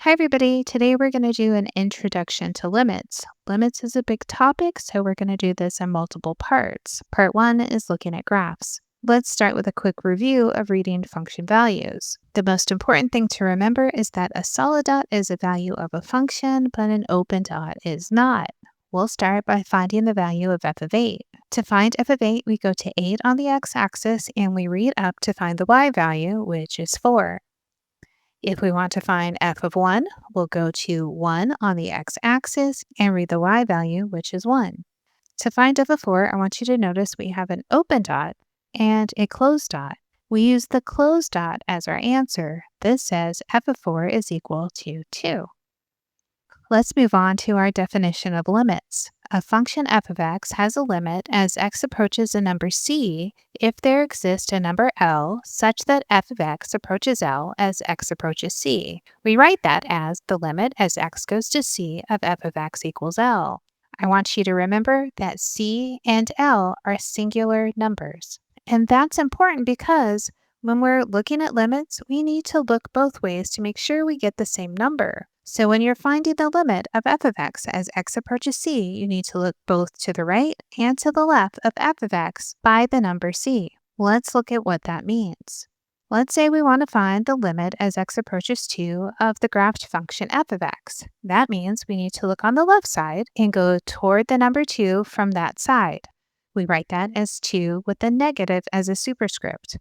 Hi, everybody. Today we're going to do an introduction to limits. Limits is a big topic, so we're going to do this in multiple parts. Part one is looking at graphs. Let's start with a quick review of reading function values. The most important thing to remember is that a solid dot is a value of a function, but an open dot is not. We'll start by finding the value of f of 8. To find f of 8, we go to 8 on the x-axis and we read up to find the y value, which is 4. If we want to find f of 1, we'll go to 1 on the x-axis and read the y value, which is 1. To find f of 4, I want you to notice we have an open dot and a closed dot. We use the closed dot as our answer. This says f of 4 is equal to 2. Let's move on to our definition of limits. A function f of x has a limit as x approaches a number c if there exists a number L such that f of x approaches L as x approaches c. We write that as the limit as x goes to c of f of x equals L. I want you to remember that c and L are singular numbers. And that's important because when we're looking at limits, we need to look both ways to make sure we get the same number. So when you're finding the limit of f of x as x approaches c, you need to look both to the right and to the left of f of x by the number c. Let's look at what that means. Let's say we want to find the limit as x approaches 2 of the graphed function f of x. That means we need to look on the left side and go toward the number 2 from that side. We write that as 2 with the negative as a superscript.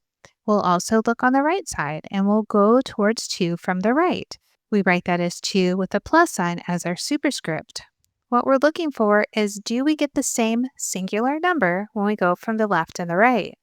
We'll also look on the right side and we'll go towards 2 from the right. We write that as 2 with a plus sign as our superscript. What we're looking for is, do we get the same singular number when we go from the left and the right?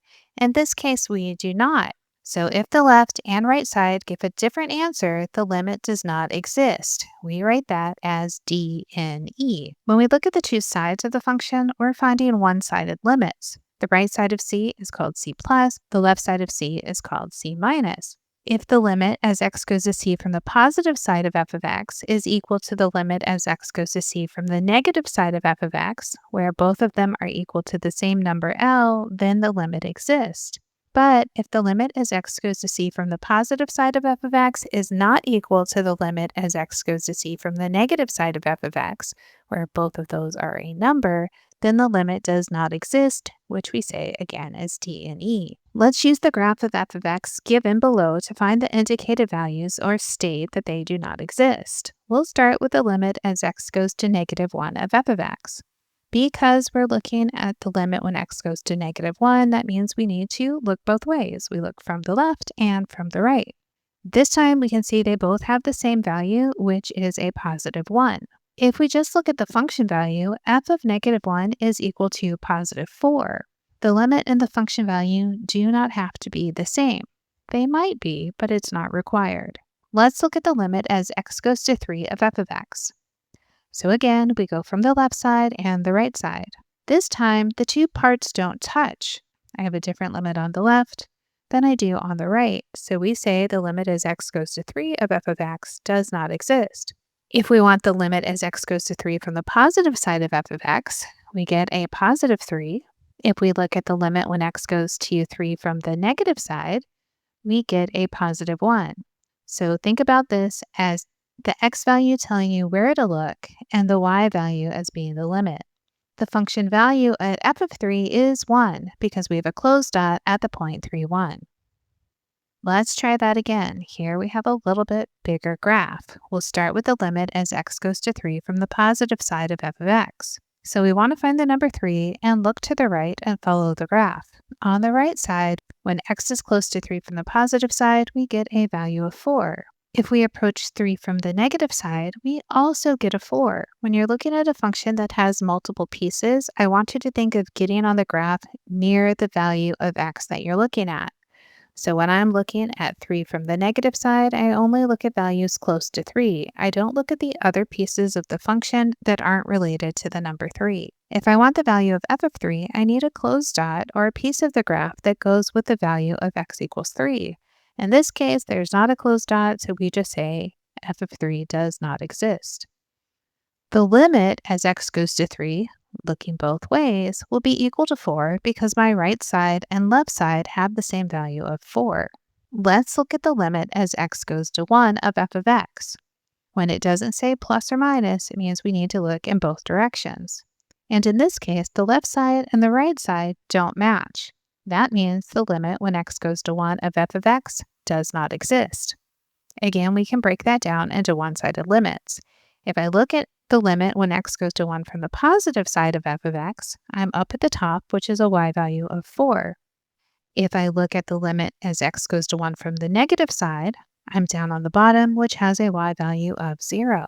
In this case, we do not. So if the left and right side give a different answer, the limit does not exist. We write that as DNE. When we look at the two sides of the function, we're finding one-sided limits. The right side of c is called c plus, the left side of c is called c minus. If the limit as x goes to c from the positive side of f of x is equal to the limit as x goes to c from the negative side of f of x, where both of them are equal to the same number L, then the limit exists. But if the limit as x goes to c from the positive side of f of x is not equal to the limit as x goes to c from the negative side of f of x, where both of those are a number, then the limit does not exist, which we say again as D and E. Let's use the graph of f of x given below to find the indicated values or state that they do not exist. We'll start with the limit as x goes to negative 1 of f of x. Because we're looking at the limit when x goes to negative 1, that means we need to look both ways. We look from the left and from the right. This time we can see they both have the same value, which is a positive 1. If we just look at the function value, f of negative 1 is equal to positive 4. The limit and the function value do not have to be the same. They might be, but it's not required. Let's look at the limit as x goes to 3 of f of x. So again, we go from the left side and the right side. This time, the two parts don't touch. I have a different limit on the left than I do on the right, so we say the limit as x goes to 3 of f of x does not exist. If we want the limit as x goes to 3 from the positive side of f of x, we get a positive 3. If we look at the limit when x goes to 3 from the negative side, we get a positive 1. So think about this as the x value telling you where to look and the y value as being the limit. The function value at f of 3 is 1 because we have a closed dot at the point 3, 1. Let's try that again. Here we have a little bit bigger graph. We'll start with the limit as x goes to 3 from the positive side of f of x. So we want to find the number 3 and look to the right and follow the graph. On the right side, when x is close to 3 from the positive side, we get a value of 4. If we approach 3 from the negative side, we also get a 4. When you're looking at a function that has multiple pieces, I want you to think of getting on the graph near the value of x that you're looking at. So when I'm looking at 3 from the negative side, I only look at values close to 3. I don't look at the other pieces of the function that aren't related to the number 3. If I want the value of f of 3, I need a closed dot or a piece of the graph that goes with the value of x equals 3. In this case, there's not a closed dot, so we just say f of 3 does not exist. The limit as x goes to 3, looking both ways, will be equal to 4 because my right side and left side have the same value of 4. Let's look at the limit as x goes to 1 of f of x. When it doesn't say plus or minus, it means we need to look in both directions. And in this case, the left side and the right side don't match. That means the limit when x goes to 1 of f of x does not exist. Again, we can break that down into one-sided limits. If I look at the limit when x goes to 1 from the positive side of f of x, I'm up at the top, which is a y value of 4. If I look at the limit as x goes to 1 from the negative side, I'm down on the bottom, which has a y value of 0.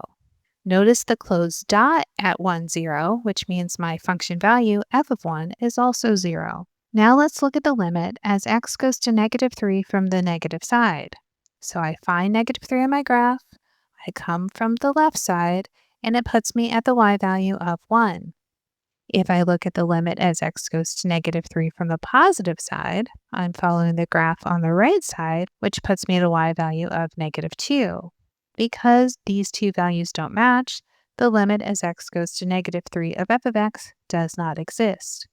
Notice the closed dot at 1, 0, which means my function value, f of 1, is also 0. Now let's look at the limit as x goes to negative 3 from the negative side. So I find negative 3 on my graph, I come from the left side, and it puts me at the y value of 1. If I look at the limit as x goes to negative 3 from the positive side, I'm following the graph on the right side, which puts me at a y value of negative 2. Because these two values don't match, the limit as x goes to negative 3 of f of x does not exist.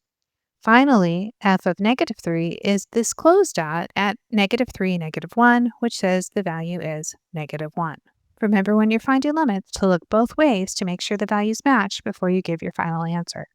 Finally, f of negative 3 is this closed dot at negative 3, negative 1, which says the value is negative 1. Remember when you're finding limits to look both ways to make sure the values match before you give your final answer.